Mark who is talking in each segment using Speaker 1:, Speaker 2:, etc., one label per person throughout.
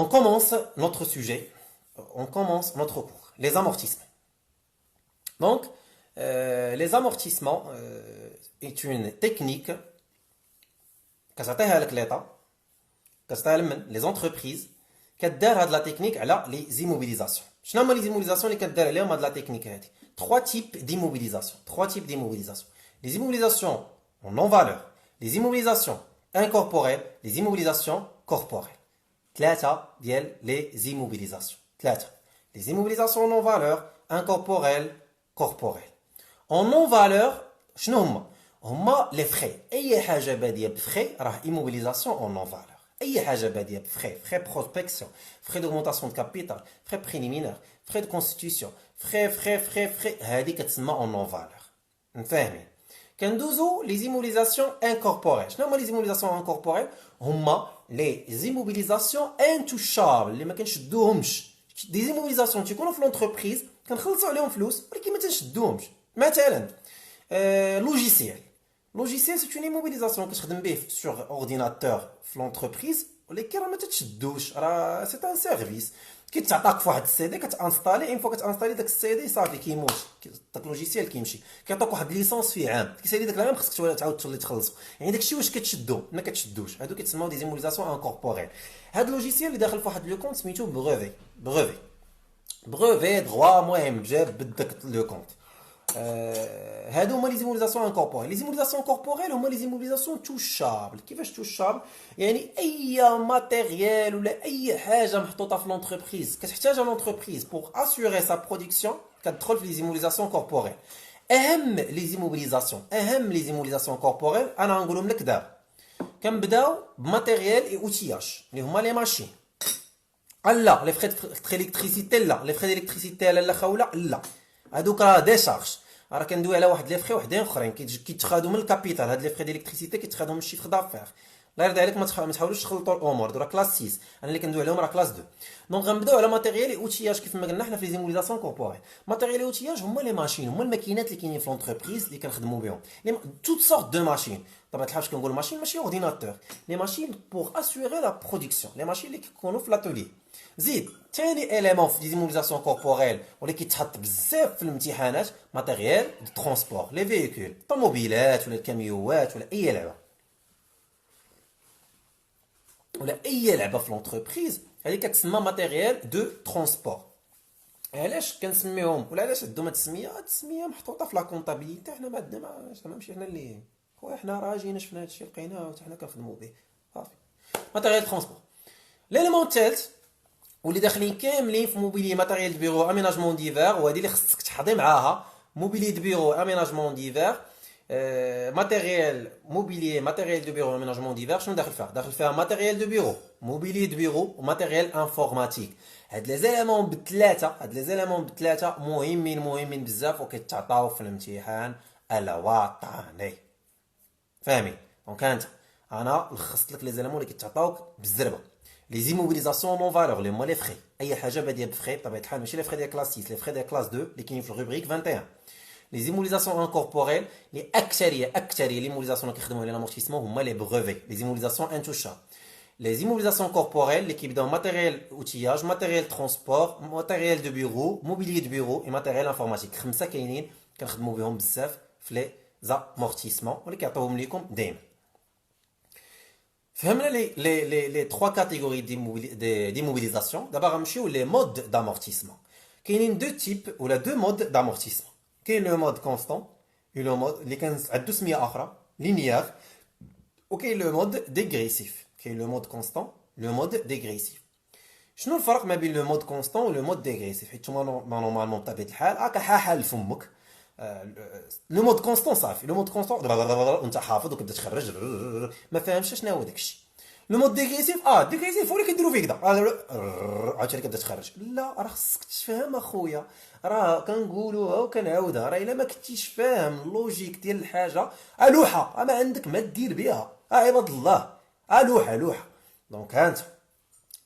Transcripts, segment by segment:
Speaker 1: On commence notre sujet, on commence notre cours, les amortissements. Donc, les amortissements est une technique كتعطيها لك l'État, كتعطيها les entreprises كدار هاد la technique على les immobilisations. شنو هما les immobilisations اللي كدار عليهم هاد la technique هادي؟ Trois types d'immobilisation. Trois types d'immobilisation. Les immobilisations en non-valeur, les immobilisations incorporelles, les immobilisations corporelles. ثلاثة ديال les immobilisations. ثلاثة. Les immobilisations non valeur, incorporelles, corporelles. En non valeur, شنو هما؟ هما les frais. أي حاجة بادية بفrais راه immobilisation en non valeur. أي حاجة بادية بفrais, frais prospection, frais d'augmentation de capital, frais préliminaires, frais de constitution, frais هذه كتسمى en non valeur. مفاهمين؟ كندوزو les immobilisations incorporelles. شنو هما les immobilisations incorporelles؟ هما les immobilisations intouchables اللي ما كنشدوهمش. دي immobilisations تيكونوا في l'entreprise كنخلصوا عليهم فلوس ولكن ما تنشدوهمش. مثلا logiciel. Logiciel c'est une immobilisation كتخدم به sur ordinateur في l'entreprise ولكن راه ما تتشدوش راه سي ان سيرفيس كيتعطاك في واحد السي كتانستالي اون فوا كتانستالي داك السي صافي كيموت داك اللوجيسيال كيمشي كيعطوك واحد ليسونس فيه عام كيسالي داك العام خصك تعاود تولي تخلصو يعني داكشي واش كتشدو ما كتشدوش هادو كيتسموا دي زيموليزاسيون انكوربوريل هاد اللوجيسيال اللي داخل في واحد لو كونت سميتو بروفي دغوا المهم جاب بدك لو كونت هادو هما لي زيموليزاسيون انكوربوريل لي زيموليزاسيون كوربوريل هما لي زيموليزاسيون توشابل كيفاش توشابل يعني اي ماتيريال ولا اي حاجه محطوطه في لونتربريز كتحتاجها لونتربريز بوغ اسيوري سا برودكسيون كتدخل في لي زيموليزاسيون كوربوريل اهم لي زيموليزاسيون كوربوريل انا غنقولهم لك دابا كنبداو بماتيريال اي اوتياج اللي هما لي ماشين لا لي فري الكتريسيتي لا لي فري الكتريسيتي لا خوله لا هادوك راه ديشارج راه كندوي على واحد لي فري وحدين اخرين كيتخادو من الكابيتال هاد لي فري ديليكتريسيتي كيتخادو من الشيفر دافير الله يرضي عليك ما تحاولوش تخلطوا الامور راه كلاس 6 انا اللي كندوي عليهم راه كلاس 2 دونك غنبداو على ماتيريال اوتياج كيف ما قلنا حنا في لي زيموليزاسيون كوربوريل ماتيريال اوتياج هما لي ماشين هما الماكينات اللي كاينين في لونتربريز اللي كنخدموا بهم توت سورت دو ماشين طبعا الحاجه كنقول ماشين ماشي اورديناتور لي ماشين بوغ اسيوري لا برودكسيون لي ماشين اللي كيكونوا في لاتولي زيد ثاني اليمون في ديزيموبيليزاسيون كوربوريل واللي كيتحط بزاف في الامتحانات ماتيريال دو ترونسبور لي فييكول الطوموبيلات ولا الكاميوات ولا اي لعبه في لونتربريز هذه كتسمى ماتيريال دو ترونسبور علاش كنسميهم ولا علاش عندهم هاد التسميه محطوطه في لا كونطابيليتي حنا ما عندنا ماشي حنا اللي خويا حنا راه جينا شفنا هادشي لقيناه وحنا كنخدموا به صافي ماتيريال ترونسبور ليليمون الثالث واللي داخلين كاملين في موبيلي ماتيريال دو بيرو اميناجمون ديفير وهذه اللي خصك تحضي معاها موبيلي دو بيرو اميناجمون ديفير ماتيريال موبيلي ماتيريال دو بيرو اميناجمون ديفير شنو داخل فيها ماتيريال دو بيرو موبيلي دو بيرو وماتيريال انفورماتيك هاد لي زيليمون بالثلاثه مهمين بزاف وكيتعطاو في الامتحان الوطني فاهمين دونك انت انا لخصت لك لي زيليمون اللي كيتعطاوك بالزربه لي زيموبيليزاسيون نون فالور اللي هما لي فري اي حاجه باديه بفري بطبيعه الحال ماشي لي فري ديال كلاس 6 لي فري ديال كلاس 2 اللي كاينين في الروبريك 21 لي زيموبيليزاسيون انكوربوريل لي اكثريه لي موليزاسيون اللي كيخدموا على لامورتيسمون هما لي بروفي لي زيموبيليزاسيون انتوشا لي زيموبيليزاسيون كوربوريل اللي كيبداو ماتيريال اوتياج ماتيريال ترونسبور ماتيريال دو بيرو موبيلي دو بيرو اي ماتيريال انفورماتيك خمسه كاينين كنخدموا بهم بزاف في لي زامورتيسمون واللي كيعطيوهم ليكم دائما فهمنا les trois catégories d'immobilisation. D'abord, on va les modes d'amortissement. Il y a deux types ou deux modes d'amortissement. Il y a le mode constant, et le mode linéaire, ou le mode dégressif. Il y a le mode constant, le mode dégressif. شنو الفرق ما بين le mode constant و le mode dégressif حيت نورمالمون بطبيعة الحال هكا حال فمك لو مود كونستون صافي لو مود كونستون وانت حافظ وكتبدا تخرج ما فاهمش شنو هو داكشي لو مود ديغريسيف ديغريسيف هو اللي كيديروا فيه كدا عاوتاني كتبدا تخرج لا راه خصك تفهم اخويا راه كنقولوها وكنعاودها راه الا ما كنتيش فاهم اللوجيك ديال الحاجه لوحه ما عندك ما دير بها عباد الله لوحه دونك انت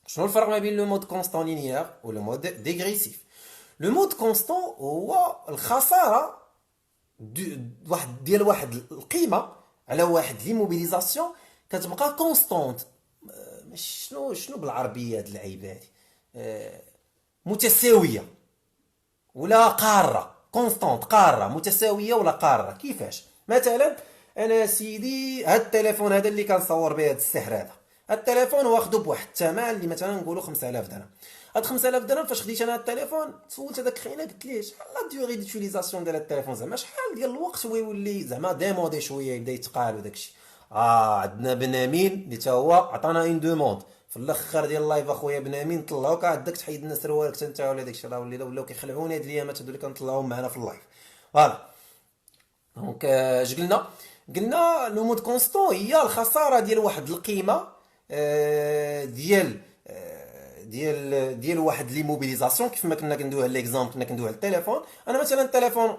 Speaker 1: شنو الفرق ما بين لو مود كونستون لينيير و لو مود ديغريسيف لو مود كونستون هو الخساره واحد القيمه على واحد ليموبيليزاسيون كتبقى كونستونت شنو بالعربيه هاد اللعيبه هادي؟ متساويه ولا قاره، كونستانت، قاره متساويه ولا قاره. كيفاش؟ مثلا انا سيدي هاد التليفون هذا اللي كنصور به هاد السحر هذا، هاد التليفون واخدو بواحد الثمن اللي مثلا نقولوا 5000 درهم. هاد 5000 درهم فاش خديت انا هاد التليفون سولت هذاك خينا قلت ليه شحال لا ديوغي ديتيليزاسيون ديال هاد التليفون، زعما شحال ديال الوقت هو يولي زعما ديمودي شويه يبدا يتقال وداكشي. عندنا بنامين اللي تا هو عطانا اون دوموند في الاخر ديال اللايف اخويا بنامين طلعوا عندك تحيد لنا سروالك انت ولا داكشي، راه ولاو كيخلعوني هاد الايامات هادو اللي كنطلعوهم معنا في اللايف. فوالا دونك اش قلنا لو مود كونستون هي الخساره ديال واحد القيمه ديال واحد لي موبيليزاسيون. كيف ما كنا كندويو على ليكزامبل، كنا كندويو على التليفون. انا مثلا التليفون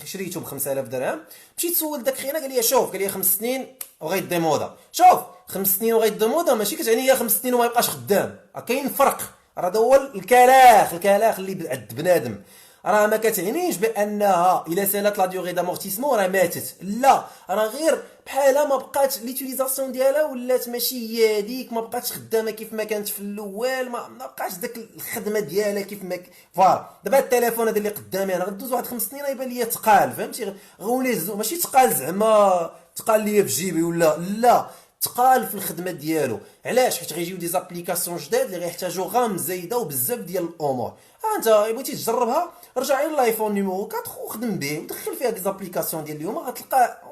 Speaker 1: شريته ب 5000 درهم، مشيت سولت داك خينا قال لي شوف، قال لي 5 سنين وغيديمودا. شوف 5 سنين وغيديمودا ماشي كتعني هي 5 سنين وما يبقاش خدام، كاين فرق. راه هذا هو الكلاخ اللي عند بنادم. راه ما كتعنيش بانها الا سالات لا ديوغي دامورتيسمون راه ماتت، لا، راه غير بحالها ما بقاتش ليوتيليزاسيون ديالها ولات ماشي هي هذيك، ما بقاتش خدامه كيف ما كانت في الاول، ما بقاش داك الخدمه ديالها كيف ما فوالا. دابا التليفون هذا اللي قدامي انا غدوز واحد 5 سنين غيبان ليا ثقال، فهمتي؟ غولي ماشي ثقال زعما ثقال ليا في جيبي ولا لا، تقال في الخدمه ديالو. علاش؟ حيت غيجيو دي زابليكاسيون جداد اللي غيحتاجوا غام زايده وبزاف ديال الامور. انت بغيتي تجربها رجع للايفون نيميرو 4 وخدم به ودخل فيها دي زابليكاسيون ديال اليوم، غتلقى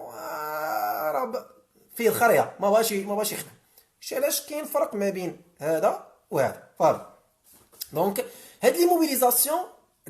Speaker 1: راه فيه الخريه ما بغاش يخدم. علاش؟ كاين فرق ما بين هذا وهذا. فوالا دونك هاد لي موبيليزاسيون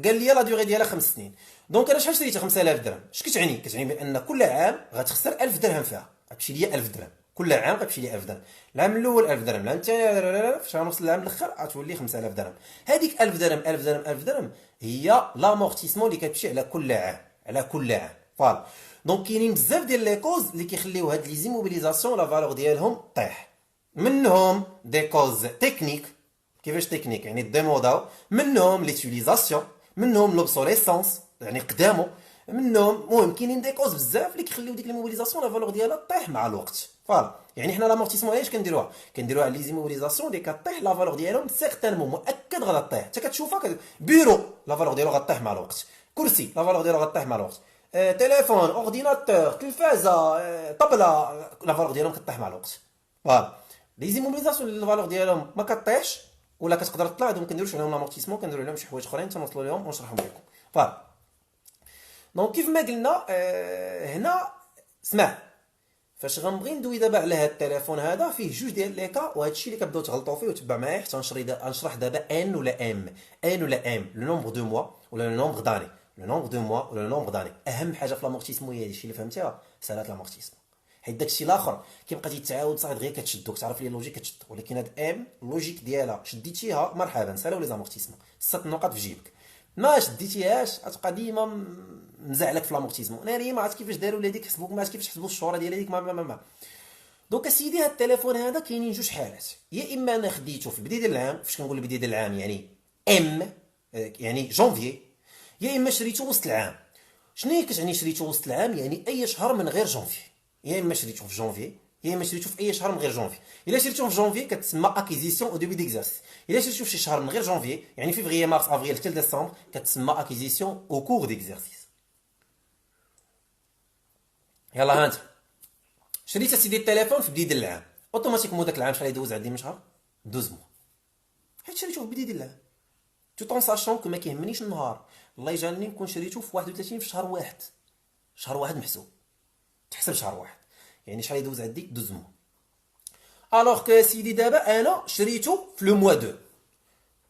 Speaker 1: قال لي لا ديوغي ديالها 5 سنين. دونك انا شحال شريتها 5000 درهم؟ اش كتعني؟ كتعني بان كل عام غتخسر 1000 درهم فيها، غتمشي ليا 1000 درهم كل عام، غتمشي لي 1000 درهم. العام الاول 1000 درهم، العام الثاني فاش غنوصل العام الاخر غتولي 5000 درهم. هذيك 1000 درهم 1000 درهم 1000 درهم هي لامورتيسمون اللي كتمشي على كل عام، على كل عام. فوالا دونك كاينين بزاف ديال لي كوز اللي كيخليو هاد لي زيموبيليزاسيون لا فالور ديالهم طيح. منهم دي كوز تكنيك. كيفاش تكنيك؟ يعني ديموداو. منهم ليتيليزاسيون، منهم لوبسوليسونس يعني قدامو، منهم المهم كاينين دي كوز بزاف اللي كيخليو ديك الموبيليزاسيون لا فالور ديالها طيح مع الوقت. فوالا يعني حنا لامورتيسمون علاش كنديروها؟ كنديروها على لي زيموبيليزاسيون اللي كطيح لا فالور ديالهم سيغتانمون، مؤكد غادا طيح. انت كتشوفها بيرو لا فالور ديالو غطيح مع الوقت، كرسي لا فالور ديالو غطيح مع الوقت، تليفون، اورديناتور، تلفازه، طبله، لا فالور ديالهم كطيح مع الوقت. فوالا لي زيموبيليزاسيون اللي الفالور ديالهم ما كطيحش ولا كتقدر تطلع، هادو ما كنديروش عليهم لامورتيسمون، كنديروا عليهم شي حوايج اخرين تنوصلوا لهم ونشرحهم لكم. فوالا دونك كيف ما قلنا هنا اسمع، فاش غنبغي ندوي دابا على هاد التليفون هذا فيه جوج ديال لي كا، وهذا الشيء اللي كتبداو تغلطوا فيه وتبع معايا حتى نشرح دابا ان ولا ام، ان ولا ام، لو نومبر دو موا ولا لو نومبر داني، لو نومبر دو موا ولا لو نومبر داني. اهم حاجه في لامورتيسمون هي هادشي اللي فهمتيها، سالات لامورتيسمون. حيت داكشي الاخر كيبقى تيتعاود صاحب غير كتشدوك تعرف لي اللوجيك كتشد، ولكن هاد ام اللوجيك ديالها شديتيها مرحبا سالاو لي زامورتيسمون، 6 نقط في جيبك. ما شديتيهاش غتبقى ديما مزعلك في لامورتيسمون. ناري ما عرفت كيفاش داروا لهاديك حسبوك، ما عرفت كيفاش حسبوا الشهره ديال هذيك ما. دونك اسيدي هاد التليفون هذا كاينين جوج حالات، يا اما انا خديته في البدايه ديال العام، فاش كنقول البدايه ديال العام يعني ام يعني جونفي، يا اما شريته وسط العام. شنو هي كتعني شريته وسط العام؟ يعني اي شهر من غير جونفي، يا اما شريته في جونفي يا اما شريته في اي شهر من غير جونفي. الا شريته في جونفي كتسمى اكيزيسيون او ديبي ديكزارسيس، الا شريته في شي شهر من غير جونفي يعني فيفري مارس افريل حتى ديسمبر كتسمى اكيزيسيون او كور ديكزارسيس. يلا ها انت شريت سيدي التليفون في بدايه العام، اوتوماتيكمون داك العام شحال يدوز عندي من شهر 12 موا، حيت شريته في بدايه العام تو طون ساشون كو ما كيهمنيش النهار. الله يجعلني نكون شريته في 31 في شهر واحد، شهر واحد محسوب تحسب شهر واحد يعني شحال يدوز عندي 12 موا. الوغ كو سيدي دابا انا شريته في لو موا 2،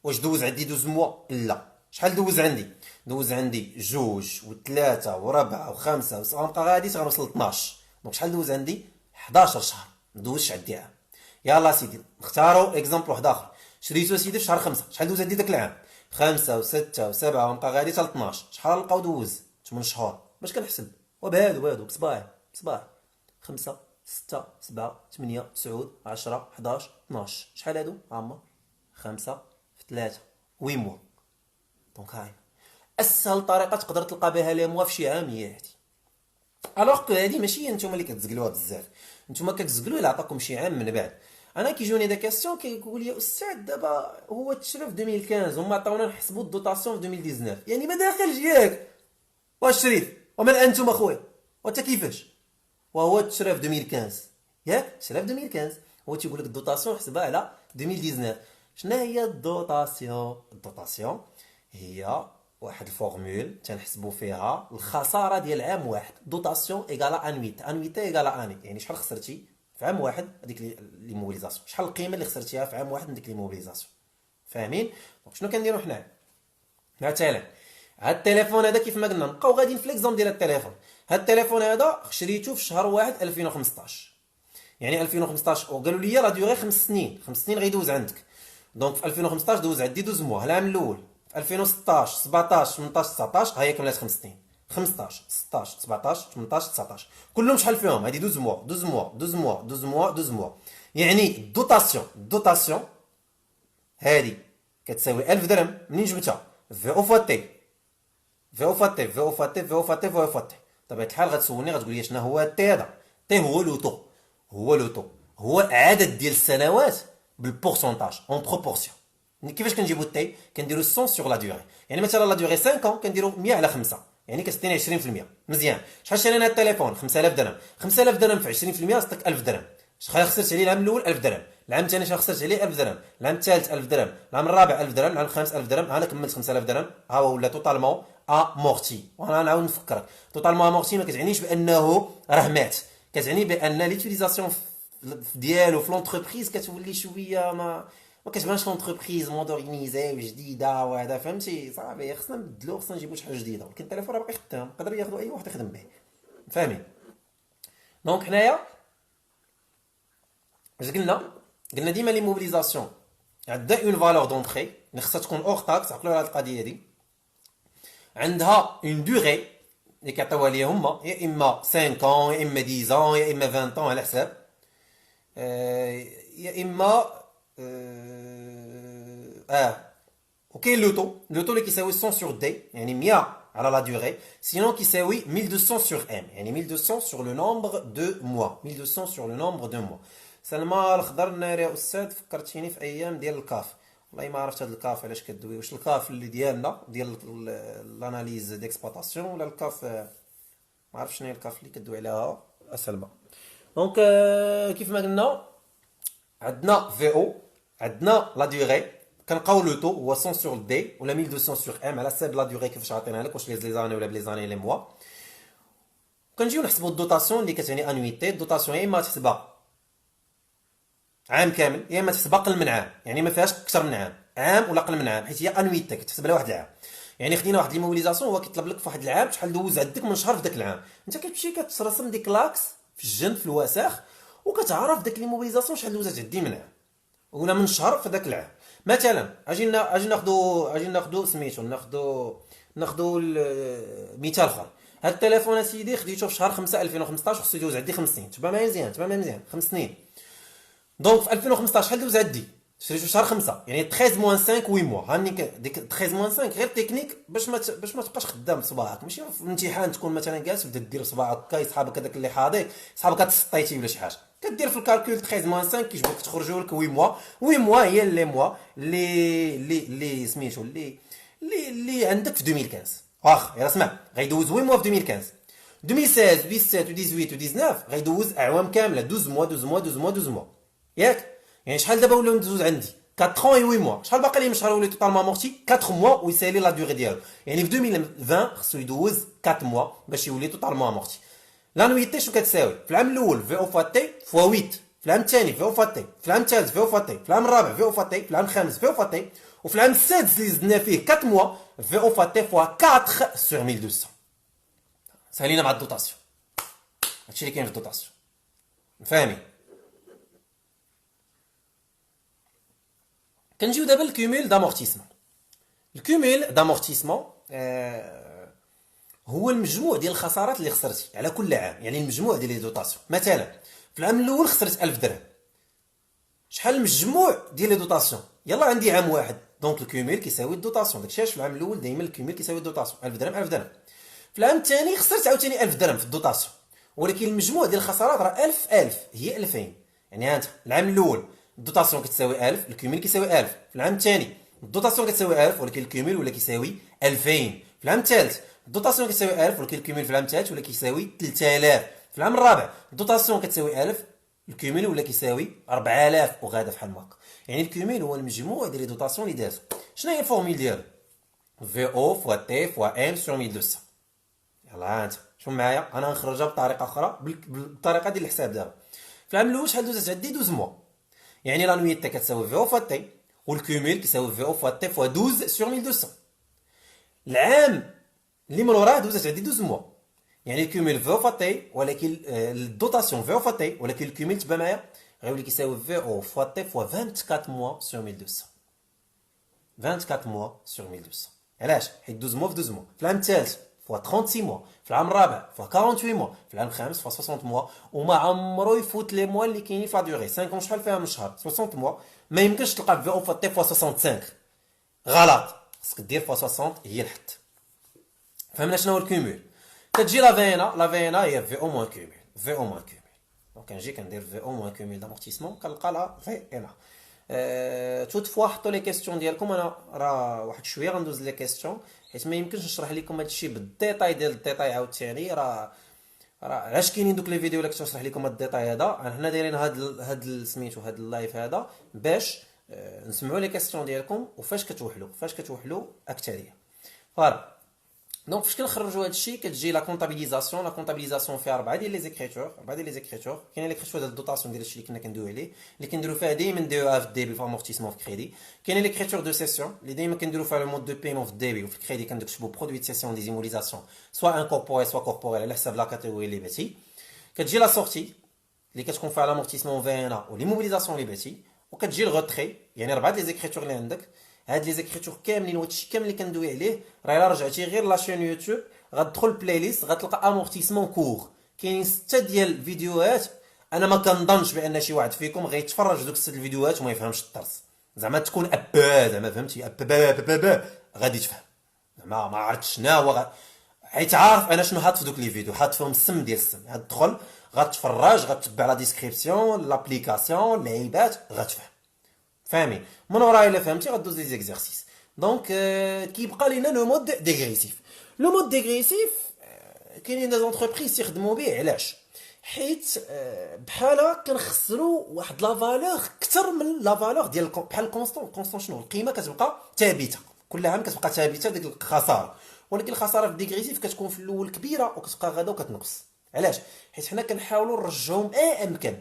Speaker 1: واش دوز عندي 12 موا؟ لا. شحال دوز عندي؟ دوز عندي جوج وثلاثة وربعة وخمسة غنبقى غادي غنوصل 12. دونك شحال دوز عندي؟ 11 شهر، مدوزش عندي عام. يلا سيدي نختاروا اكزومبل واحد اخر، شريتو سيدي في شهر 5، شحال دوز عندي داك العام؟ 5 و6 و7 غنبقى غادي حتى 12. شحال نلقاو دوز؟ 8 شهور. باش كنحسب وبهادو بصباعي 5 6 7 8 9 10 11 12. شحال هادو؟ هما 5 في 3 8 موا. دونك هاي اسهل طريقه تقدر تلقى بها لي موا في شي عام هي هادي. الوغ كو هادي ماشي هي نتوما اللي كتزقلوها بزاف، نتوما كتزقلوا الا عطاكم شي عام من بعد. انا كيجوني دي كيسيون كيقول لي استاذ دابا هو تشرى في 2015 هما عطاونا نحسبوا الدوطاسيون في 2019 يعني ما داخلش ياك. واش شريت ومن انتم اخويا وانت كيفاش وهو تشرى في 2015 ياك تشرى في 2015 هو تيقول لك الدوطاسيون حسبها على 2019. شنو هي الدوطاسيون؟ الدوطاسيون هي واحد الفورمول تنحسبوا فيها الخساره ديال عام واحد. دوطاسيون ايكالا انويت، انويتي ايكالا اني، يعني شحال خسرتي في عام واحد هذيك لي موبيليزاسيون، شحال القيمه اللي خسرتيها في عام واحد من ديك لي موبيليزاسيون. فاهمين؟ دونك شنو كنديروا حنا؟ مثلا هاد التليفون هذا كيف ما قلنا نبقاو غاديين في ليكزومبل ديال التليفون. هاد التليفون هذا شريته في شهر واحد 2015، يعني 2015 وقالوا لي لا ديوغي 5 سنين، 5 سنين غيدوز عندك. دونك في 2015 دوز عندي 12 موا العام الاول، في 2016 17 18 19 ها هي كملات 5 سنين، 15 16 17 18 19 كلهم شحال فيهم؟ هادي 12 موا 12 موا 12 موا 12 موا 12 موا. يعني الدوطاسيون هادي كتساوي 1000 درهم. منين جبتها؟ في او فوا تي، في او فوا تي، في او فوا تي، في او فوا تي، في او فوا تي. بطبيعة الحال غتسولني غتقول لي شنو هو التي هذا؟ تي هو لوطو، هو لوطو هو عدد ديال السنوات بالبورسونتاج اون بروبورسيون. كيفاش كنجيبو التي؟ كنديرو 100 سور لا ديوري، يعني مثلا لا ديوري 5 كنديرو 100 على 5 يعني كتعطيني 20%. مزيان. شحال شرينا هاد التليفون؟ 5000 درهم. 5000 درهم في 20% صدق 1000 درهم. شحال خسرت عليه العام الاول؟ 1000 درهم. العام الثاني شحال خسرت عليه؟ 1000 درهم. العام الثالث 1000 درهم. العام الرابع 1000 درهم. العام الخامس 1000 درهم. انا كملت 5000 درهم. ها هو ولا توتالمون امورتي. وانا نعاود نفكرك، توتالمون امورتي ما كتعنيش بانه راه مات، كتعني بان ليتيليزاسيون ديالو في لونتربريز كتولي شويه ما كتبانش لونتربريز مودرنيزي وجديده وهذا، فهمتي؟ صافي خصنا نبدلو، خصنا نجيبو شي حاجه جديده، ولكن التليفون راه باقي خدام، يقدر ياخذو اي واحد يخدم به. فاهمين؟ دونك حنايا اش قلنا ديما لي موبيليزاسيون عندها اون فالور دونطري اللي خصها تكون اور تاكس. عقلوا على القضيه دي. عندها اون دوغي اللي كيعطيوها ليا هما، يا اما 5 ans يا اما 10 ans يا اما 20 ans على حساب، يا اما وكاين لوتو اللي كيساوي 100 سور دي يعني 100 على لا دوغي، سينون كيساوي 1200 سور ام يعني 1200 سور لو نومبر دو موا، 1200 سور لو نومبر دو موا. سلمى الخضر الناري يا استاذ فكرتيني في ايام ديال الكاف. والله ما عرفت هاد الكاف علاش كدوي، واش الكاف اللي ديالنا ديال لاناليز ديكسبلوطاسيون ولا الكاف ما عرفتش شنو هي الكاف اللي كدوي عليها سلمى. دونك كيف ما قلنا عندنا في او، عندنا لا دوغي، كنلقاو لو تو هو 100 سور دي ولا 1200 سور ام على حساب لا دوغي كيفاش عاطينها لك، واش لي زاني ولا بلي زاني لي موا. كنجيو نحسبوا الدوطاسيون اللي كتعني انويتي. الدوطاسيون يا اما تحسبها عام كامل يا اما تحسبها اقل من عام، يعني ما فيهاش اكثر من عام ولا اقل من عام، حيت هي انويتي كتحسب لها واحد العام. يعني خدينا واحد الموبيليزاسيون هو كيطلب لك في واحد العام شحال دوز عندك من شهر في داك العام، انت كتمشي كترسم ديك لاكس في الجنب في الوساخ وكتعرف داك لي موبيليزاسيون شحال دوزات عندي من عام ولا من شهر في داك العام. مثلا اجي ناخذ سميتو ناخذ مثال اخر. هاد التليفون اسيدي خديته في شهر 5 2015 خصو يدوز عندي 5 سنين. تبع معايا مزيان 5 سنين. دونك في 2015 شحال دوز عندي؟ شريتو في شهر 5 يعني 13 موان 5 8 موا. هاني ديك 13 موان 5 غير تكنيك باش ما تبقاش خدام بصباعك، ماشي في الامتحان تكون مثلا جالس وبدا دير صباعك هكا صحابك هذاك اللي حاضي صحابك تسطيتي ولا شي حاجه كدير في الكالكول 13 موان 5 كيجبوك تخرجوا لك 8 موا. 8 موا هي لي موا اللي سميتو اللي عندك في 2015. واخا يلا اسمع غيدوز 8 موا في 2015. 2016 17 و 18 و 19 غيدوز اعوام كامله 12 موا 12 موا ياك. يعني شحال دابا ولاو ندوز عندي 4 ans et 8 mois. شحال باقي لي من شهر يولي توتالمون امورتي 4 mois ويسالي لا دوغي ديالو. يعني في 2020 خصو يدوز 4 mois باش يولي توتالمون امورتي. لانويتي شنو كتساوي؟ في العام الاول في او فوا تي فوا 8، في العام الثاني في او فوا تي، في العام الثالث في او فوا تي، في العام الرابع في او فوا تي، في العام الخامس في او فوا تي، وفي العام السادس اللي زدنا فيه 4 mois في او فوا تي فوا 4 سور 1200. سالينا مع الدوطاسيون. هادشي اللي كاين في الدوطاسيون. فاهمين؟ كنجيو دابا الكوميل دامورتيسمون. الكوميل دامورتيسمون هو المجموع ديال الخسارات اللي خسرتي على كل عام، يعني المجموع ديال لي دوطاسيون. مثلا في العام الاول خسرت 1000 درهم، شحال المجموع ديال لي دوطاسيون؟ يلا عندي عام واحد، دونك الكوميل كيساوي الدوطاسيون. داكشي في العام الاول دائما الكوميل كيساوي الدوطاسيون 1000 درهم 1000 درهم. في العام الثاني خسرت عاوتاني 1000 درهم في الدوطاسيون، ولكن المجموع ديال الخسارات راه 1000 هي 2000. يعني ها انت العام الاول الدوتاسيون كتساوي 1000 الكوميل كيساوي 1000. في العام الثاني الدوتاسيون كتساوي 1000 ولكن الكوميل ولا كيساوي 2000. في العام الثالث الدوتاسيون كتساوي 1000 ولكن الكوميل في العام الثالث ولا كيساوي 3000. في العام الرابع الدوتاسيون كتساوي 1000 الكوميل ولا كيساوي 4000 وغادا بحال هكا. يعني الكوميل هو المجموع ديال لي دوتاسيون اللي دازو. شنو هي الفورميل ديالو؟ في او فوا تي فوا ام سور 1200. يلاه انت شوف معايا انا غنخرجها بطريقه اخرى بالطريقه ديال الحساب دابا. في العام الاول شحال دوزت عندي 12 موا، يعني لانويتي كتساوي في او فوا تي والكوميل كيساوي في او فوا تي فوا 12 سور 1200. العام اللي من وراه دوزت عندي 12 موا، يعني الكوميل في او فوا تي ولكن الدوتاسيون في او فوا تي ولكن الكوميل تبع معايا غيولي كيساوي في او فوا تي فوا 24 موا سور 1200. 24 موا سور 1200. علاش؟ حيت 12 موا في 12 موا. في العام الثالث فوا 36 موا، في العام الرابع فوا 48 موا، في العام الخامس فوا 60 موا، وما عمرو يفوت لي موا اللي كاينين في لا ديوغي. 5 شحال فيها من شهر؟ 60 موا. ما يمكنش تلقى في او فوا تي فوا 65. غلط، خصك دير فوا 60 هي الحد. فهمنا شنو هو الكومول؟ كتجي لا فينا، لا فينا هي في او موان كومول، في او موان كومول. دونك كنجي كندير في او موان كومول دامورتيسمون كنلقى لا في انا. توت فوا حطوا لي كيستيون ديالكم. انا راه واحد شويه غندوز لي كيستيون حيت ما يمكنش نشرح لكم هادشي بالديتاي ديال الديتاي عاوتاني. راه علاش كاينين دوك لي فيديو اللي كنت نشرح لكم هاد الديتاي هذا. حنا دايرين هاد سميتو هاد اللايف هذا باش نسمعوا لي كيستيون ديالكم وفاش كتوحلوا اكثريه. فوالا دونك فاش كنخرجوا هذا الشيء كتجي لا كونطابيليزاسيون فيها اربعه ديال لي زيكريتور. كاين ليكريتور ديال الدوطاسيون ديال الشيء اللي كنا كندويو عليه اللي كنديروا فيها ديما دي او اف ديبي في امورتيسمون في كريدي. كاين ليكريتور دو سيسيون اللي ديما كنديروا فيها لو مود دو بايمون في الديبي وفي الكريدي كنكتبوا برودوي دو سيسيون دي زيموليزاسيون سوا انكوربوري سوا كوربوري على حساب لا كاتيجوري اللي باتي. كتجي لا سورتي اللي كتكون فيها لامورتيسمون فينا ولي موبيليزاسيون اللي باتي. وكتجي الغوتري يعني اربعه لي زيكريتور اللي عندك. هاد لي زيكريتور كاملين وهادشي كامل اللي كندوي عليه راه الا رجعتي غير لاشين يوتيوب غتدخل بلاي ليست غتلقى امورتيسمون كور. كاينين 6 ديال الفيديوهات. انا ما كنظنش بان شي واحد فيكم غيتفرج دوك 6 الفيديوهات وما يفهمش الدرس. زعما تكون زعما فهمتي غادي تفهم. زعما ما عرفتش شنو هو حيت عارف انا شنو حاط في دوك لي فيديو. حاط فيهم السم ديال السم. غتدخل غتفرج غتتبع لا ديسكريبسيون لابليكاسيون اللعيبات غتفهم. فاهمين؟ من وراء الا فهمتي غدوز لي زيكزارسيس. دونك كيبقى لينا لو مود ديغريسيف. لو مود ديغريسيف كاينين دي زونتربريز تيخدموا به. علاش؟ حيت بحال كنخسروا واحد لا فالور اكثر من لا فالور ديال بحال الكونستون شنو القيمه كتبقى ثابته كل عام كتبقى ثابته ديك الخساره. ولكن الخساره في الديغريسيف كتكون في الاول كبيره وكتبقى غادا وكتنقص. علاش؟ حيت حنا كنحاولوا نرجعوا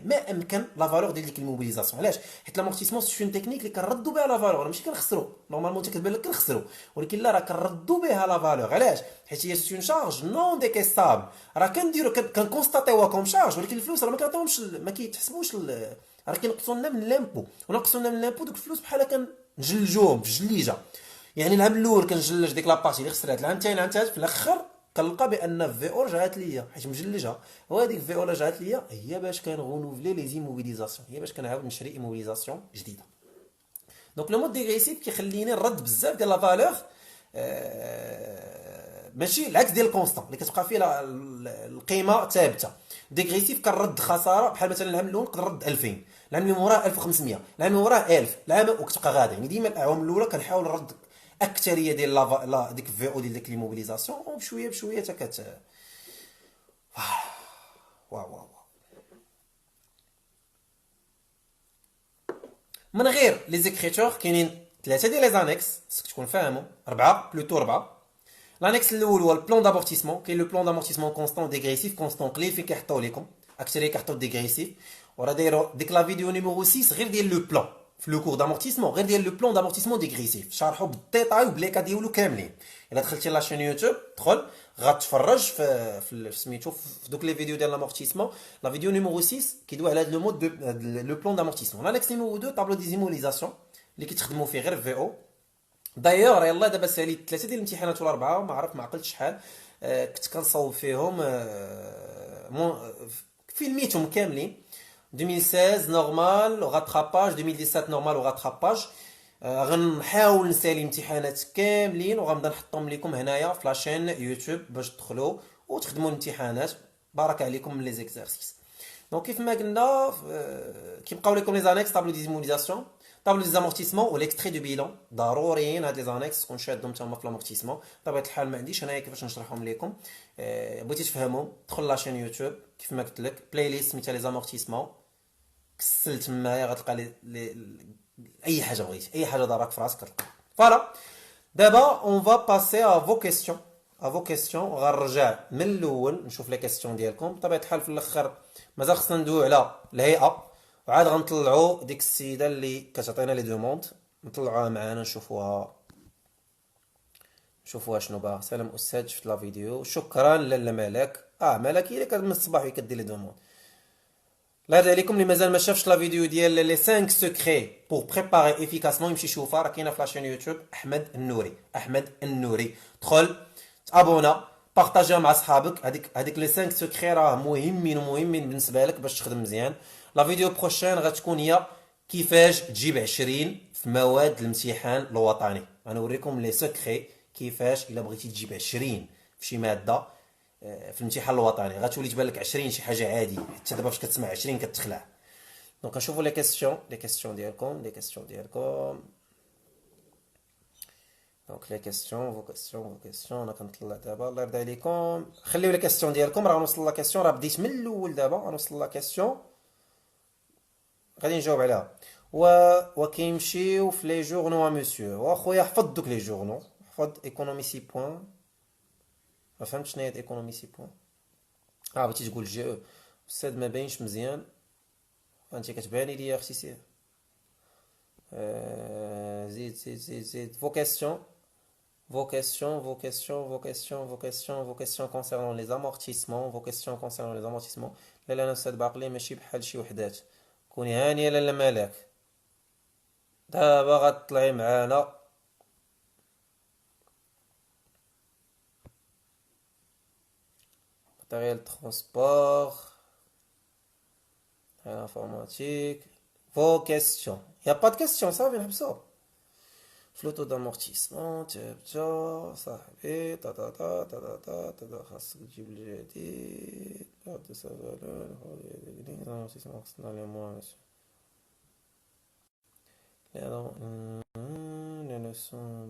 Speaker 1: ما امكن لا فالور ديال ديك الموبيليزاسيون. علاش؟ حيت لامورتيسمون سي اون تكنيك اللي كنردوا بها لا فالور ماشي كنخسروا. نورمالمون انت كتبان لك كنخسروا ولكن لا راه كنردوا بها لا فالور. علاش؟ حيت هي سي اون شارج نون ديكيستابل. راه كنديروا كنكونستاتيوها كوم شارج ولكن الفلوس راه ما كنعطيهمش ما كيتحسبوش راه كينقصوا لنا من لامبو ونقصوا لنا من لامبو دوك الفلوس بحال كنجلجوهم في الجليجه. يعني العام الاول كنجلج ديك لابارتي اللي خسرات. العام الثاني العام الثالث في الاخر كنلقى بان في او رجعت ليا حيت مجلجها. وهذيك في او رجعت ليا هي باش كنغونوفلي لي زيموبيليزاسيون. هي باش كنعاود نشري ايموبيليزاسيون جديده. دونك لو مود ديغريسيف كيخليني نرد بزاف ديال لا فالور ماشي العكس ديال الكونستون اللي كتبقى فيه القيمه ثابته. ديغريسيف كنرد خساره بحال مثلا العام الاول نقدر نرد 2000 العام اللي موراه 1500 العام اللي موراه 1000 العام وكتبقى غادا. يعني ديما الاعوام الاولى كنحاول نرد اكثريه ديال لا ديك في او ديال ديك لي موبيليزاسيون وبشويه بشويه حتى واو من غير لي زيكريتور كاينين 3 ديال لي زانيكس خصك تكون فاهمو. 4 بلوتو 4. لانيكس الاول هو البلان دامورتيسمون. كاين لو بلان دامورتيسمون كونستون ديغريسيف كونستون قليل فين كيحطيو لكم اكثريه كيحطيو ديغريسيف. وراه دايرو ديك لا فيديو نيميرو 6 غير ديال لو بلان في لو كور دامورتيسمون غير ديال لو بلان دامورتيسمون ديغريسيف شارحو بالديتاي وبليكا ديالو كاملين. الا دخلتي لاشين يوتيوب دخل غتفرج في سميتو في دوك لي فيديو ديال لامورتيسمون. لا فيديو نيميرو 6 كيدوي على هذا لو مود لو بلان دامورتيسمون. لانيكس نيميرو 2 طابلو دي زيموليزاسيون اللي كيتخدموا فيه غير في او. دايوغ يلاه دابا ساليت 3 ديال الامتحانات ولا 4 ما عرفت ما عقلتش شحال. كنت كنصاوب فيهم فيلميتهم كاملين 2016 نورمال وغاتراباج 2017 نورمال وغاتراباج. غنحاول نسالي امتحانات كاملين وغنبدا نحطهم لكم هنايا في لاشين يوتيوب باش تدخلوا وتخدموا الامتحانات. بارك عليكم من لي زيكزارسيس. Donc, كيف ما قلنا كيبقاو لكم les annexes tableau des immobilisations tableau des amortissements والextrait du bilan ضروريين هاد les annexes تكون شادهم نتوما في الامورتيسمون بطبيعه الحال ما عنديش انايا كيفاش نشرحهم لكم بغيتي تفهمهم دخل لاشين يوتيوب كيف ما قلت لك بلاي ليست سميتها les amortissements كسل تمايا غتلقى اي حاجه بغيتي اي حاجه دارك في راسك تلقى فوالا دابا اون فا باسي ا فو كيسيون غنرجع من الاول نشوف لي كيسيون ديالكم بطبيعه الحال في الاخر مازال خصنا ندويو على الهيئه وعاد غنطلعوا ديك السيده اللي كتعطينا لي دوموند نطلعوها معانا نشوفوها شنو باغا سلام استاذ شفت لا فيديو شكرا لاله مالك مالك هي اللي كتمس الصباح وكدير لي دوموند الله يرضي عليكم اللي مازال ما شافش لا فيديو ديال لي 5 سكري بور بريباري افيكاسمون يمشي يشوفها راه كاينه في لاشين يوتيوب احمد النوري دخل تابونا بارطاجيها مع صحابك هذيك لي 5 سكري راه مهمين بالنسبه لك باش تخدم مزيان لا فيديو بروشين غتكون هي كيفاش تجيب 20 في مواد الامتحان الوطني غنوريكم لي سكري كيفاش الا بغيتي تجيب 20 في شي ماده في الامتحان الوطني غتولي تبان لك 20 شي حاجه عادي حتى دابا فاش كتسمع 20 كتخلع دونك نشوفوا لي كيسيون ديالكم دونك لي كيسيون فو كيسيون انا كنطلع دابا الله يرضي عليكم خليو لي كيسيون ديالكم راه نوصل لا كيسيون راه بديت من الاول دابا غنوصل لا كيسيون غادي نجاوب عليها وكيمشيو في لي جورنو مسيو واخويا حفظ دوك لي جورنو حفظ ايكونومي 6 بوين ما فهمتش شنو هي ايكونومي 6 بوين بغيتي تقول جي او استاذ ما باينش مزيان انت كتباني ليا اختي سير زيد vos questions concernant les amortissements لا انا استاذ باقلي ماشي بحال شي وحدات كوني هانيه لاله مالك دابا غتطلعي معانا matériel de transport informatique vos questions il n'y a pas de questions صافي نحبسو فلوتو d'amortissement تبدا صاحبي خاصك تجيب الجديد بعد سبالون amortissement خصنا لي موان les leçons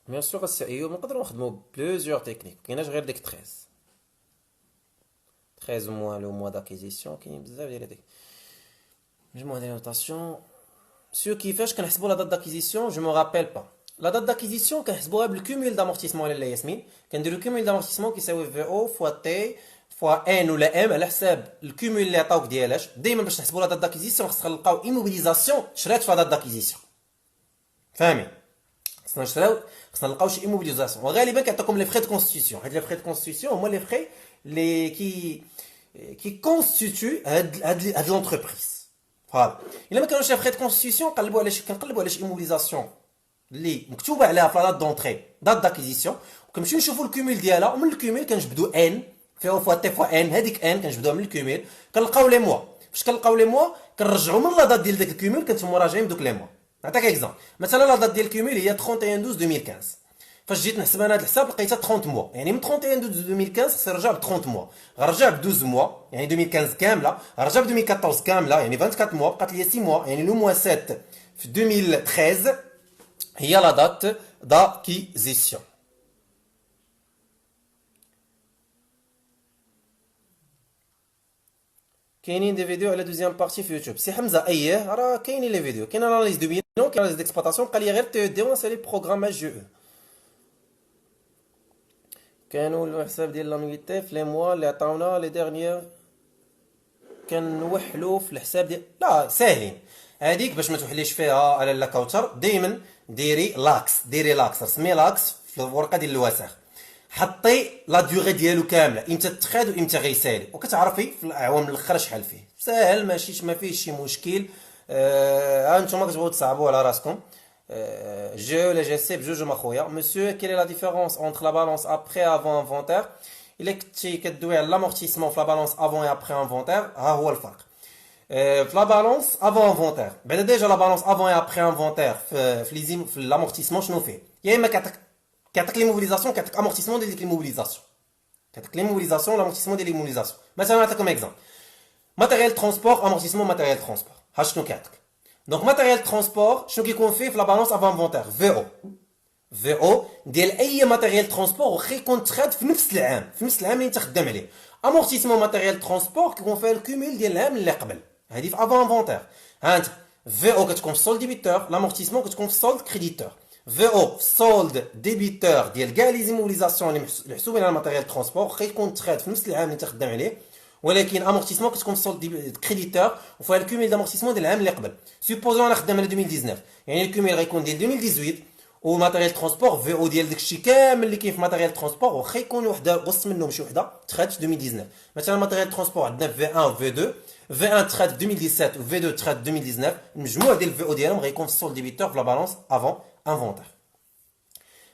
Speaker 1: بيان سور السي نقدروا نخدموا بلوزيور تكنيك كايناش غير ديك 13 mois لو موا داكيزيسيون كاين بزاف ديال هذيك مجموعه ديال نوتاسيون سو كيفاش كنحسبوا لا دات داكيزيسيون جو مو رابيل با لا دات داكيزيسيون كنحسبوها بالكومول دامورتيسمون لاله ياسمين كنديروا الكومول دامورتيسمون كيساوي في او فوا تي فوا ان ولا ام على حساب الكومول اللي عطاوك ديالاش دائما باش نحسبوا لا دات داكيزيسيون خصنا نلقاو ايموبيليزاسيون شرات في لا دات داكيزيسيون فاهمين خصنا نلقاو شي ايموبيليزاسيون وغالبا كيعطيكم لي فري دو كونستيتيسيون هاد لي فري دو كونستيتيسيون هما لي فري لي كي كونستيتيو هاد لونتربريز فوالا الا ما كانوش لي فري دو كونستيتيسيون كنقلبوا على شي ايموبيليزاسيون اللي مكتوبه عليها في لا دات دونطري دات داكيزيسيون وكنمشيو نشوفوا الكومول ديالها ومن الكومول كنجبدوا ان في او فوا تي فوا ان هذيك ان كنجبدوها من الكومول كنلقاو لي موا فاش كنلقاو لي موا كنرجعوا من لا دات ديال داك الكومول كنتموا راجعين بدوك لي موا نعطيك اكزامبل مثلا لا دات ديال الكومول هي 31 12 2015 فاش جيت نحسب انا هذا الحساب لقيتها 30 موا يعني من 31 12 2015 خصني نرجع ب 30 موا غنرجع ب 12 موا يعني 2015 كامله غنرجع ب 2014 كامله يعني 24 موا بقات لي 6 موا يعني لو موا 7 في 2013 هي لا دات داكيزيسيون كاينين دي فيديو على دوزيام بارتي في يوتيوب سي حمزه اييه راه كاينين لي فيديو كاين اناليز دو بينون كاين اناليز ديكسبلوطاسيون قال لي غير تي دي ونسالي بروغرام جو كانوا الحساب ديال لاميليتي في لي موا اللي عطاونا لي ديرنيير كنوحلو في الحساب ديال لا ساهلين هذيك باش ما توحليش فيها على لا كوتر دائما ديري لاكس رسمي لاكس في الورقه ديال الوسخ حطي لا ديوغي ديالو كامله امتى تتخاد وامتى غيسالي وكتعرفي في الاعوام الاخر شحال فيه ساهل ماشي ما فيه شي مشكل انتوما كتبغيو تصعبوا على راسكم جي ولا جي سي بجوج اخويا monsieur quelle est la différence entre la balance après avant inventaire الا كنتي كدوي على لامورتيسمون في لا بالونس افون اي ابري انفونتير ها هو الفرق. في لا بالونس افون انفونتير بعدا ديجا لا بالونس افون اي ابري انفونتير في لامورتيسمون شنو فيه؟ يا اما كيعطيك لي موبيليزاسيون كيعطيك امورتيسمون ديال ديك لي موبيليزاسيون كيعطيك لي موبيليزاسيون لامورتيسمون ديال لي موبيليزاسيون. مثلا نعطيكم اكزومبل ماتيريال ترونسبور امورتيسمون ماتيريال ترونسبور ها شنو كيعطيك. دونك ماتيريال ترونسبور شنو كيكون فيه في لا بالونس افون انفونتير في او في او ديال اي ماتيريال ترونسبور واخا يكون تخاد في نفس العام اللي انت خدام عليه. امورتيسمون ماتيريال ترونسبور كيكون فيها الكوميل ديال العام اللي قبل هذه في افون انفونتير. ها انت في او كتكون في السولد ديبيتور لامورتيسمون كتكون في السولد كريديتور. في او في السولد ديبيتور ديال كاع لي زيموبيليزاسيون اللي محسوبين على الماتيريال ترونسبور واخا يكون تخاد في نفس العام اللي انت خدام عليه ولكن امورتيسمون كتكون في السولد كريديتور وفيها الكوميل دامورتيسمون ديال العام اللي قبل. سوبوزون انا خدام على 2019 يعني الكوميل غيكون ديال 2018 وماتيريال ترونسبور في او ديال داكشي كامل اللي كاين في ماتيريال ترونسبور واخا يكون وحده غص منهم شي وحده تخات في 2019. مثلا ماتيريال ترونسبور عندنا في 1 و في 2 في 1 تخات في 2017 و في 2 تخات في 2019 المجموع ديال في او ديالهم غيكون في السولد ديبيتور في لا بالونس افون انفونتير.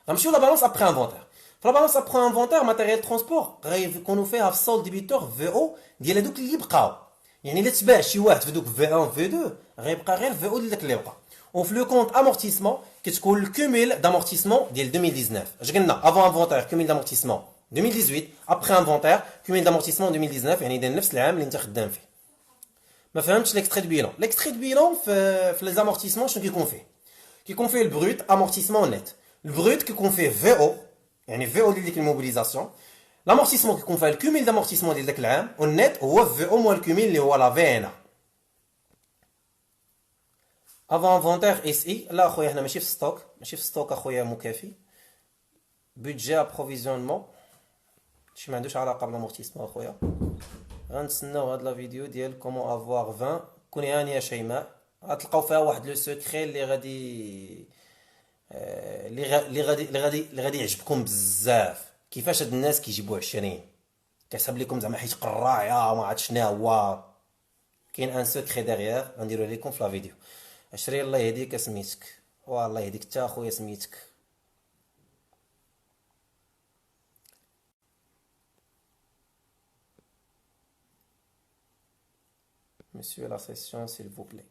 Speaker 1: غنمشيو لا بالونس ابري انفونتير. في لا بالونس ابري انفونتير ماتيريال ترونسبور غيكونوا فيها في السولد ديبيتور في او ديال هذوك اللي بقاو يعني الا تباع شي واحد في دوك في 1 و في 2 غيبقى غير في او ديال داك اللي بقى. وفي لو كونت امورتيسمون كتكون الكوميل دامورتيسمون ديال 2019 اش قلنا افون انفونتير كوميل دامورتيسمون 2018 ابري انفونتير كوميل دامورتيسمون 2019 يعني ديال نفس العام اللي انت خدام فيه. ما فهمتش ليكستري دو بيلون. ليكستري دو بيلون في لي زامورتيسمون شنو كيكون فيه؟ كيكون فيه البروت امورتيسمون نت. البروت كيكون فيه في او يعني في او ديال ديك الموبيليزاسيون. لامورتيسمون كيكون فيه الكوميل دامورتيسمون ديال داك العام والنت هو في او موال الكوميل اللي هو لا في ان. افون انفونتير اس اي لا اخويا حنا ماشي في ستوك اخويا مكافي. بودجي ابروفيزيونمون شي ما عندوش علاقه بالامورتيسمون اخويا. غنتسناو هاد لا فيديو ديال كومون افوار 20 كوني هانيه شيماء غتلقاو فيها واحد لو سوكري اللي غادي يعجبكم بزاف. كيفاش هاد الناس كيجيبوا 20 كيحسب لكم زعما حيت قرايه ما عرفت شنو هو. كاين ان سوكري ديغيير غنديرو لكم في لا فيديو. عشري الله يهديك سميتك والله يهديك حتى اخويا سميتك. مسيو لا سيسيون سيل فو بلي.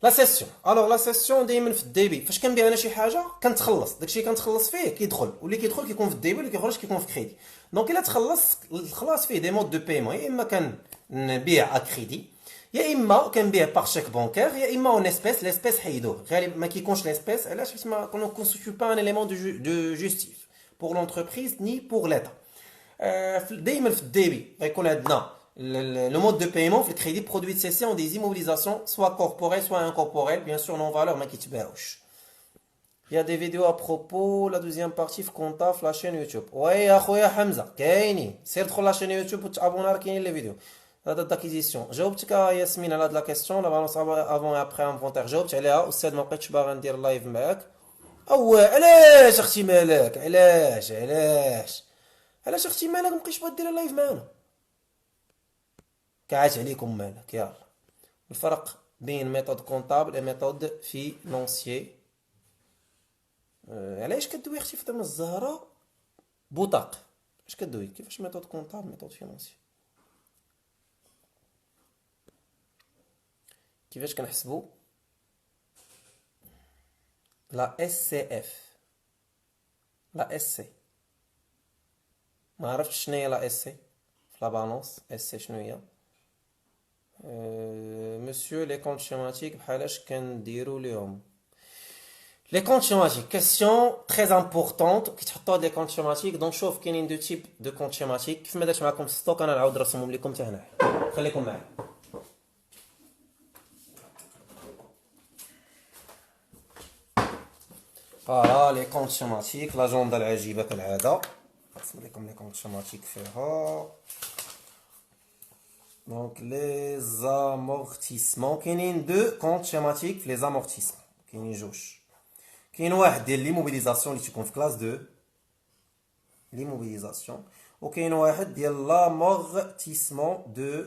Speaker 1: لا سيسيون الوغ لا سيسيون دائما في الديبي فاش كنبيع انا شي حاجه كنتخلص داكشي كنتخلص فيه كيدخل واللي كيدخل كيكون في الديبي واللي كيخرج كيكون في كريدي. دونك الا تخلص الخلاص فيه دي مود دو بايمون يا اما كنبيع ا كريدي يا اما كنبيع باغ شيك بانكير يا اما اون اسبيس. لاسبيس حيدوه غالبا ما كيكونش لاسبيس علاش حيت ما كونستيتيو با ان اليمون دو جوستيف بور لونتربريز ني بور ليتا. دائما في الديبي غيكون عندنا le mode de paiement في الكريدي produit de cession des immobilisations soit corporelles soit incorporelles bien sûr non valeur ما كيتباعوش. Il y a des vidéos à propos la deuxième partie في كونطا في لا chaîne يوتيوب. وي يا خويا حمزه كاينين سير دخل لا chaîne يوتيوب وتابونا راه كاينين لي فيديو. هذا داكيزيسيون جاوبتك ياسمين على هاد لا كيسيون لا بالونس افون ابري انفونتير جاوبت عليها. استاذ ما بقيتش باغي ندير لايف معاك او علاش اختي مالك علاش اختي مالك مبقيتش باغي دير لايف معانا كعات عليكم مالك يلا. الفرق بين ميثود كونطابل و ميثود فينونسيي. علاش كدوي اختي فاطمه الزهراء بوطاق اش كدوي كيفاش ميثود كونطابل ميثود فينونسيي كيفاش كنحسبوا لا اس سي اف لا اس سي ما عرفتش شنو هي لا اس سي في لا بالونس اس سي شنو هي. مسيو لي كونت شيماتيك بحالاش كنديرو ليهم لي كونت شيماتيك كيسيون تري امبورطونط كيتحطوا هاد لي كونت شيماتيك. دونك شوف كاينين دو تيب دو كونت شيماتيك كيف ما درت معكم في ستوك انا نعاود نرسمهم لكم حتى هنا خليكم معايا. فوالا لي كونت شيماتيك لاجوندا العجيبه كالعاده نرسم لكم لي كونت شيماتيك فيها. دونك لي زامورتيسمون كاينين دو كونت شيماتيك في لي زامورتيسمون كاينين جوج. كاين واحد ديال ليموبيليزاسيون اللي تيكون في كلاس 2 ليموبيليزاسيون وكاين واحد ديال لامورتيسمون دو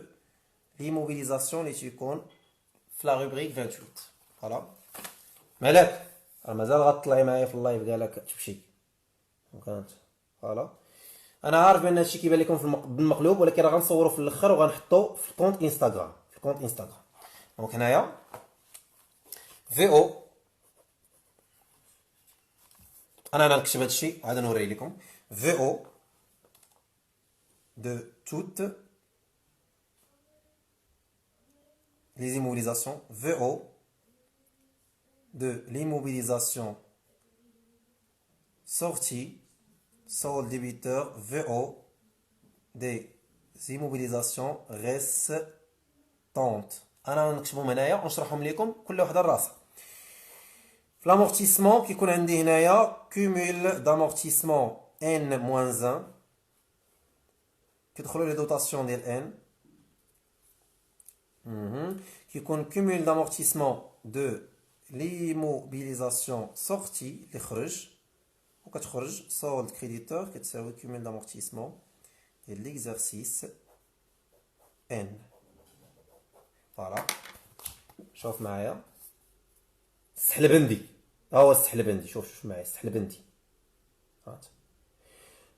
Speaker 1: ليموبيليزاسيون اللي تيكون في لا روبريك 28. فوالا مالك راه مازال غطلعي معايا في اللايف قالك تمشي دونك فوالا انا عارف بان هادشي كيبان لكم بالمقلوب، ولكن راه غنصورو في الاخر وغنحطو في الكونت انستغرام. دونك هنايا VO، انا نكتب هادشي عاد نوري لكم. VO de toutes les immobilisations. VO de l'immobilisation sortie, solde débiteur. VO des immobilisations restantes. انا نكتبهم هنايا ونشرحهم لكم كل وحده راسها. في l'amortissement كيكون عندي هنايا cumul d'amortissement n-1 كيدخلوا لي دوطاسيون ديال n. كيكون cumul d'amortissement de l'immobilisation sortie اللي خرج وكتخرج solde créditeur كتساوي cumul d'amortissement ديال l'exercice n. فوالا شوف معايا السحلبندي، ها هو السحلبندي. شوف معايا السحلبندي.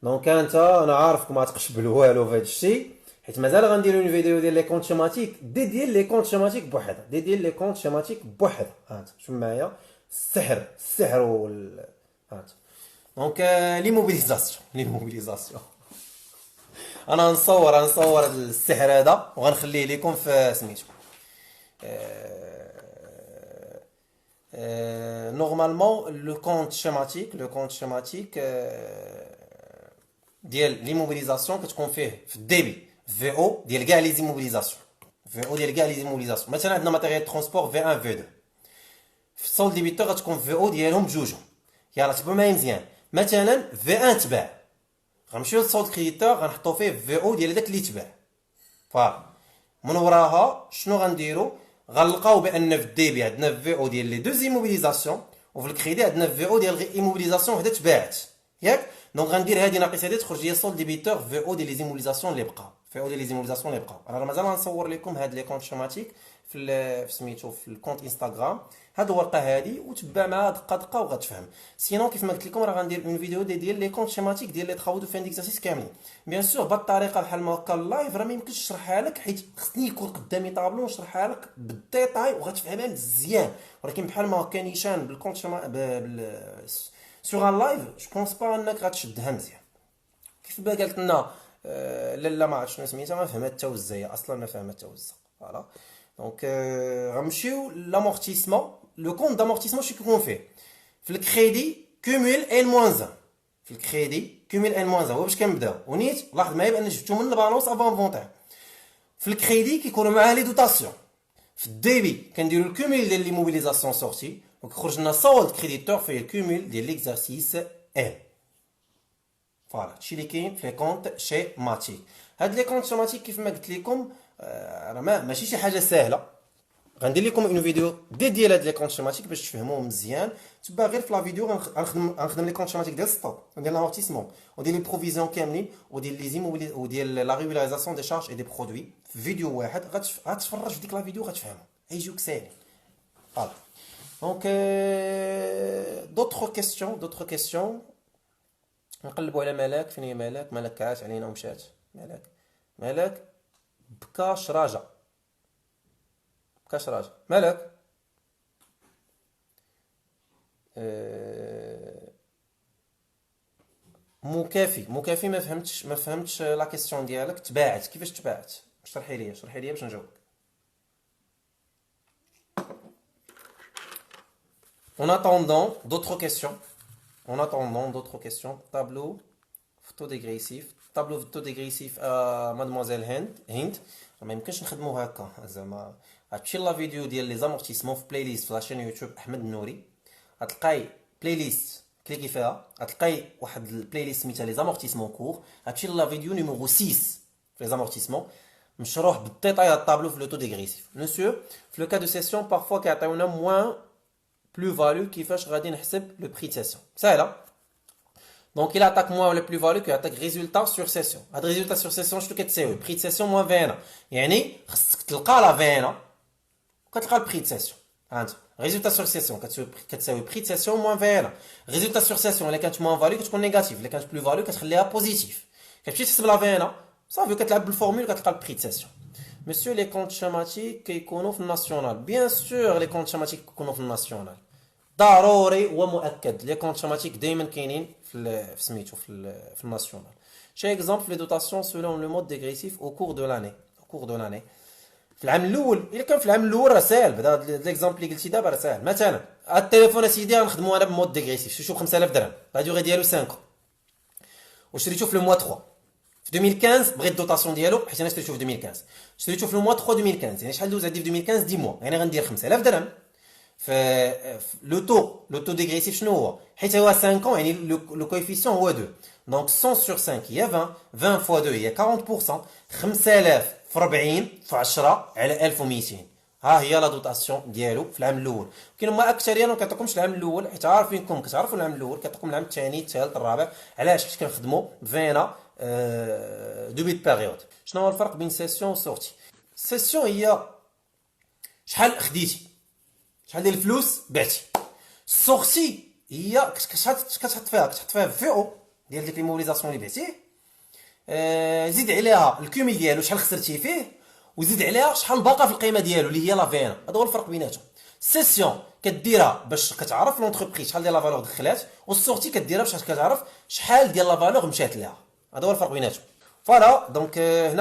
Speaker 1: دونك انا عارفكم ما تقشبلوا والو في هذا الشيء، حيت مازال غنديروا اون فيديو ديال لي كونط شيماتيك ديال لي كونط شيماتيك بوحدها، ديال لي كونط شيماتيك بوحدها. هانت شوف معايا السحر هانت. دونك ليموبيليزاسيون انا غنصور هذا السحر هذا وغنخليه لكم في سميتو. Normalement, le compte schématique ديال l'immobilisation كتكون فيه في الديبي VO ديال كاع لي زيموبيليزاسيون. مثلا عندنا ماتيريال ترونسبور V1 V2. في السولد ديبيتور غتكون VO ديالهم بجوجهم. يلاه تبعوا معايا مزيان. مثلا V1 تباع، غنمشيو للسولد كريديتور غنحطو فيه VO ديال داك اللي تباع. فوالا من وراها شنو غنديرو؟ غنلقاو بان في الديبي عندنا في او ديال لي دو زيموبيليزاسيون، وفي الكريدي عندنا في او ديال غير ايموبيليزاسيون وحده تباعت، ياك؟ دونك غندير هادي ناقص هادي تخرج لي سولد ديبيتور في او ديال لي زيموبيليزاسيون اللي بقاو، انا مازال غنصور لكم هاد لي كونط شيماتيك في سميتو في الكونت انستغرام. هاد الورقه هادي وتبع معاها دقه وغتفهم. سينون كيف ما قلت لكم راه غندير اون فيديو ديال لي كونط شيماتيك ديال لي طرافو دو فين ديكزارسيس كاملين. بيان سور بهاد الطريقه بحال ما هكا اللايف راه ما يمكنش نشرحها لك، حيت خصني يكون قدامي طابلو ونشرحها لك بالديتاي وغتفهمها مزيان. ولكن بحال ما هكا نيشان بالكونط سوغ ان لايف جو بونس با انك غتشدها مزيان. كيف با قالت لنا لالا ما عرفت شنو سميتها، ما فهمت حتى وزايه اصلا، ما فهمت حتى وزا. فوالا دونك غنمشيو لامورتيسمون. لو كونت دامورتيسمون شنو كيكون فيه؟ في الكريدي كومول ان-1. في الكريدي كومول ان-1 هو باش كنبداو ونيت. لاحظ معايا بان جبتو من البالونس افون فونتير. في الكريدي كيكونوا معاه لي دوطاسيون. في الديبي كنديروا الكومول ديال لي موبيليزاسيون سورتي وكيخرج لنا سولد كريديتور فيه الكومول ديال ليكزارسيس ان. فوالا هادشي اللي كاين في لي كونط شيماتيك. هاد لي كونط شيماتيك كيف ما قلت لكم راه ماشي شي حاجه سهله. غندير لكم اون فيديو ديال هاد لي كونط شيماتيك باش تفهموهم مزيان. تبع غير في لا فيديو غنخدم لي كونط شيماتيك ديال ستوب وديال لامورتيسمون وديال لي بروفيزيون كاملين وديال لي زيموبيلي وديال لا ريغولاريزاسيون دي شارج اي دي برودوي في فيديو واحد. غتفرج في ديك لا فيديو غتفهمهم يجيوك ساهلين. فوالا دونك دوطخ كيسيون. نقلبوا على ملاك. فين هي ملاك كعات علينا ومشات. ملاك بكاش راجع مالك؟ مكافي ما فهمتش لا كيسيون ديالك. تباعت كيفاش تباعت؟ شرحي لي باش نجاوبك. En attendant d'autres questions, tableau photodégressif à mademoiselle Hind. ما يمكنش نخدموها هكا زعما. غتمشي لا فيديو ديال لي زامورتيسمون في بلاي ليست في لاشين يوتيوب احمد النوري. غتلقاي بلاي ليست كليكي فيها غتلقاي واحد البلاي ليست سميتها لي زامورتيسمون كور. غتمشي لا فيديو نيميرو 6 في لي زامورتيسمون مشروح بالديتاي هاد الطابلو في لوتو ديغريسيف. مسيو في لو كا دو سيسيون بارفوا كيعطيونا موان بلو فالو كيفاش غادي نحسب لو بري سيسيون ساهله. دونك الى عطاك موان ولا بلو فالو كيعطيك ريزولتا سور سيسيون. هاد ريزولتا سور سيسيون شنو كتساوي؟ بري سيسيون موان في 1 يعني خصك تلقى لا في 1 وكتلقى البري سيسيون. هانت ريزولتا سور سيسيون كتساوي بري سيسيون موان في 1. ريزولتا سور سيسيون الا كانت موان فالو كتكون نيجاتيف، الا كانت بلو فالو كتخليها بوزيتيف. كتمشي تحسب لا فينا صافي كتلعب بالفورمول كتلقى البري دو سيسيون. مسيو لي كونت شيماتيك كيكونوا في الناسيونال، بيان سور لي كونت شيماتيك كيكونوا في الناسيونال، ضروري ومؤكد لي كونت شيماتيك دائما كاينين في سميتو في الناسيونال. شي اكزامبل في لي دوتاسيون سولون لو مود ديغريسيف او كور دو لاني، في العام الاول الا كان في العام الاول راه ساهل، بعدا هاد ليكزامبل اللي قلتي دابا راه ساهل. مثلا هاد التليفون اسيدي غنخدمو انا بمود ديغريسيف، شوف 5000 درهم، لا دوغي ديالو 5 وشريتو في لو موا 3 في 2015، بغيت الدوطاسيون ديالو حيت انا شريتو في 2015، شريتو في لو موا 3 2015، يعني شحال دوز عندي في 2015 10 موا، يعني غندير 5000 درهم. لو تو ديغريسيف شنو هو؟ حيت هو 5 يعني لو كويفيسيون هو 2، دونك 100 sur 5 هي 20، 20 fois 2 هي 40%، 5000 في 40 في 10 على 1200. ها هي لا دوطاسيون ديالو في العام الاول. كاين هما اكثريه ما كيعطيكمش العام الاول حيت عارفينكم كتعرفوا العام الاول، كيعطيكم العام الثاني الثالث الرابع. علاش؟ حيت كنخدموا فينا دوبي بيريود. شنو هو الفرق بين سيسيون و سورتي؟ سيسيون هي شحال خديتي، شحال ديال الفلوس بعتي. السورتي هي كتحط فيها في او ديال ديك الموبيليزاسيون اللي بعتيه، زيد عليها الكومي ديالو شحال خسرتي فيه، وزيد عليها شحال باقا في القيمه ديالو اللي هي لا فينا. هذا هو الفرق بيناتهم. السيسيون كديرها باش كتعرف لونتربريز شحال ديال لا فالور دخلات، والسورتي كديرها باش كتعرف شحال ديال لا فالور مشات لها. هذا هو الفرق بيناتهم. فوالا دونك هنا